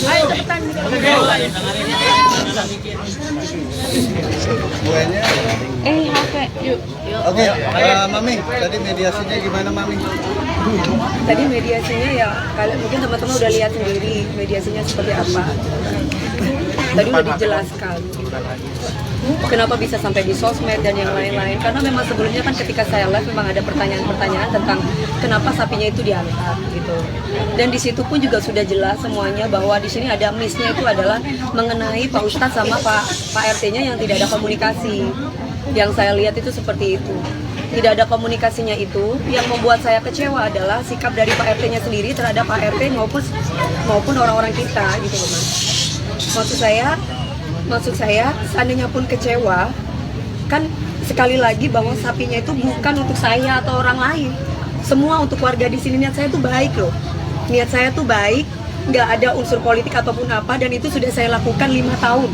Ayo cepetan. Buahnya. HP. Yuk. Oke, Mami, tadi mediasinya gimana, Mami? Tadi mediasinya ya, kalian mungkin teman-teman udah lihat sendiri mediasinya seperti apa. Tadi udah dijelaskan kenapa bisa sampai di sosmed dan yang lain-lain. Karena memang sebelumnya kan ketika saya live memang ada pertanyaan-pertanyaan tentang kenapa sapinya itu diangkat gitu. Dan di situ pun juga sudah jelas semuanya bahwa di sini ada miss-nya itu adalah mengenai Pak Ustadz sama Pak RT-nya yang tidak ada komunikasi. Yang saya lihat itu seperti itu. Tidak ada komunikasinya itu. Yang membuat saya kecewa adalah sikap dari Pak RT-nya sendiri terhadap Pak RT maupun orang-orang kita gitu loh, Mas. Maksud saya seandainya pun kecewa, kan sekali lagi bahwa sapinya itu bukan untuk saya atau orang lain. Semua untuk warga di sini. Niat saya tuh baik loh. Niat saya tuh baik, nggak ada unsur politik ataupun apa, dan itu sudah saya lakukan 5 tahun.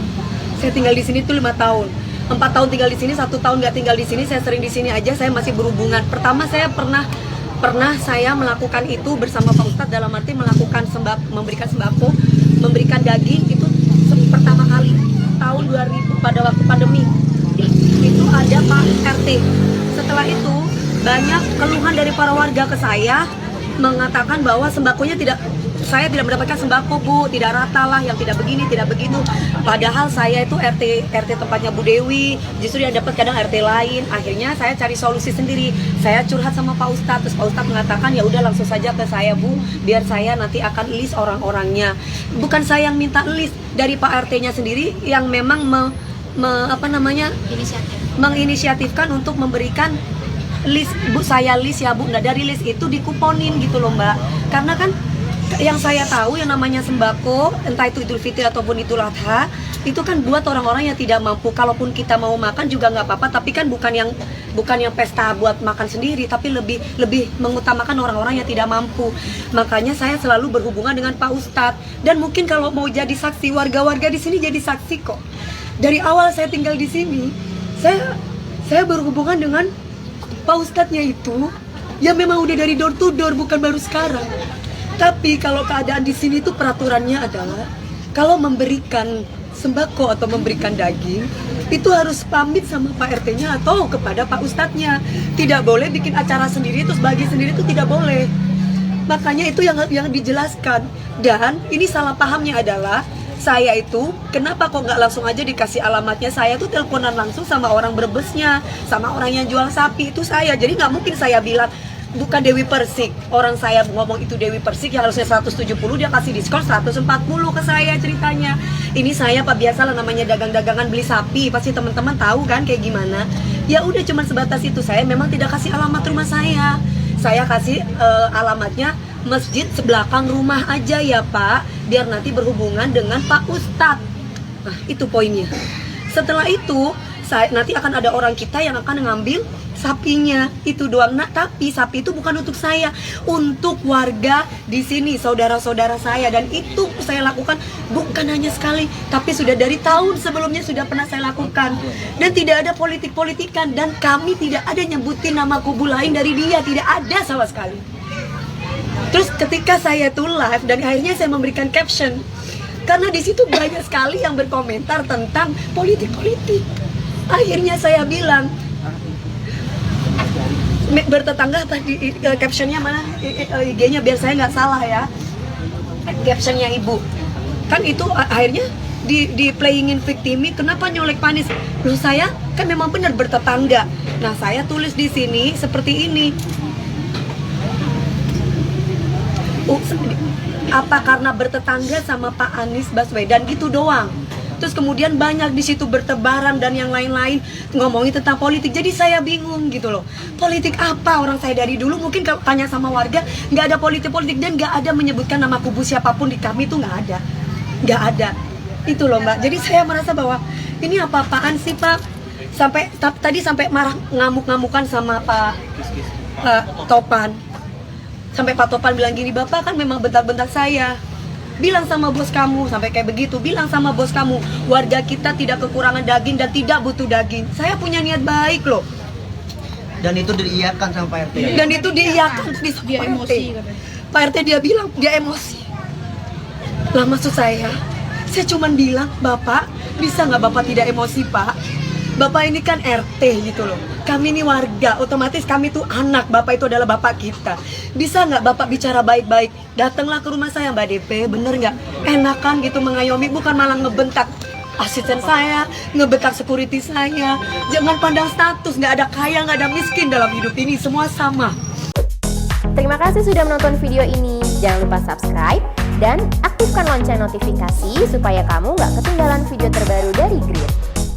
Saya tinggal di sini tuh 5 tahun. 4 tahun tinggal di sini, 1 tahun nggak tinggal di sini. Saya sering di sini aja, saya masih berhubungan. Pertama saya pernah saya melakukan itu bersama Pak Ustadz, dalam arti melakukan memberikan sembako, memberikan daging itu pertama kali tahun 2000 pada waktu pandemi. Itu ada Pak RT. Setelah itu banyak keluhan dari para warga ke saya mengatakan bahwa sembakonya saya tidak mendapatkan sembako, Bu, tidak rata lah, yang tidak begini, tidak begitu. Padahal saya itu RT tempatnya Bu Dewi, justru yang dapat kadang RT lain. Akhirnya saya cari solusi sendiri. Saya curhat sama Pak Ustadz, terus Pak Ustadz mengatakan ya udah langsung saja ke saya, Bu, biar saya nanti akan list orang-orangnya. Bukan saya yang minta list, dari Pak RT-nya sendiri yang memang menginisiatifkan untuk memberikan list. Bu, saya list ya, Bu. Nah, dari list itu dikuponin gitu loh, Mbak. Karena kan yang saya tahu yang namanya sembako, entah itu Idul Fitri ataupun Idul Adha, itu kan buat orang-orang yang tidak mampu. Kalaupun kita mau makan juga nggak apa-apa, tapi kan bukan yang pesta buat makan sendiri, tapi lebih mengutamakan orang-orang yang tidak mampu. Makanya saya selalu berhubungan dengan Pak Ustadz, dan mungkin kalau mau jadi saksi, warga-warga di sini jadi saksi kok. Dari awal saya tinggal di sini, saya berhubungan dengan Pak Ustadznya itu, ya memang udah dari door to door, bukan baru sekarang. Tapi kalau keadaan di sini tuh peraturannya adalah kalau memberikan sembako atau memberikan daging itu harus pamit sama Pak RT-nya atau kepada Pak Ustadznya. Tidak boleh bikin acara sendiri terus bagi sendiri, itu tidak boleh. Makanya itu yang dijelaskan. Dan ini salah pahamnya adalah saya itu kenapa kok nggak langsung aja dikasih alamatnya. Saya tuh teleponan langsung sama orang Brebesnya, sama orang yang jual sapi itu saya. Jadi nggak mungkin saya bilang bukan Dewi Persik. Orang saya ngomong itu Dewi Persik yang harusnya 170, dia kasih diskon 140 ke saya ceritanya. Ini saya Pak, biasalah namanya dagang-dagangan beli sapi, pasti teman-teman tahu kan kayak gimana. Ya udah cuman sebatas itu. Saya memang tidak kasih alamat rumah saya. Saya kasih alamatnya masjid sebelakang rumah aja ya Pak, biar nanti berhubungan dengan Pak Ustadz. Nah, itu poinnya. Setelah itu nanti akan ada orang kita yang akan ngambil sapinya, itu doang. Nah, tapi sapi itu bukan untuk saya, untuk warga di sini, saudara-saudara saya. Dan itu saya lakukan bukan hanya sekali, tapi sudah dari tahun sebelumnya sudah pernah saya lakukan. Dan tidak ada politik-politikan, dan kami tidak ada nyebutin nama kubu lain dari dia, tidak ada sama sekali. Terus ketika saya tuh live dan akhirnya saya memberikan caption, karena di situ banyak sekali yang berkomentar tentang politik-politik. Akhirnya saya bilang, bertetangga tadi, captionnya mana, IG-nya biar saya nggak salah ya, captionnya ibu kan itu akhirnya di playingin victimi, kenapa nyolek panis. Loh, saya kan memang benar bertetangga. Nah, saya tulis di sini seperti ini, apa karena bertetangga sama Pak Anies Baswedan gitu doang. Terus kemudian banyak di situ bertebaran dan yang lain-lain ngomongin tentang politik. Jadi saya bingung gitu loh. Politik apa? Orang saya dari dulu mungkin kalau tanya sama warga nggak ada politik-politik, dan nggak ada menyebutkan nama kubu siapapun di kami, itu nggak ada. Itu loh Mbak. Jadi saya merasa bahwa ini apa-apaan sih Pak? Tadi sampai marah ngamuk-ngamukan sama Pak Topan. Sampai Pak Topan bilang gini, Bapak kan memang bentar-bentar saya. Bilang sama bos kamu, sampai kayak begitu. Bilang sama bos kamu, warga kita tidak kekurangan daging dan tidak butuh daging. Saya punya niat baik loh. Dan itu diiyakan sama Pak RT. Dan itu diiyakan, dia emosi. Pak RT dia bilang dia emosi. Lah maksud saya cuman bilang, Bapak bisa nggak Bapak tidak emosi Pak? Bapak ini kan RT gitu loh. Kami ini warga, otomatis kami tuh anak. Bapak itu adalah bapak kita. Bisa nggak Bapak bicara baik-baik? Datanglah ke rumah saya Mbak DP, bener nggak? Enakan gitu mengayomi, bukan malah ngebentak asisten saya, ngebentak security saya. Jangan pandang status, nggak ada kaya, nggak ada miskin dalam hidup ini, semua sama. Terima kasih sudah menonton video ini. Jangan lupa subscribe dan aktifkan lonceng notifikasi supaya kamu nggak ketinggalan video terbaru dari Grid.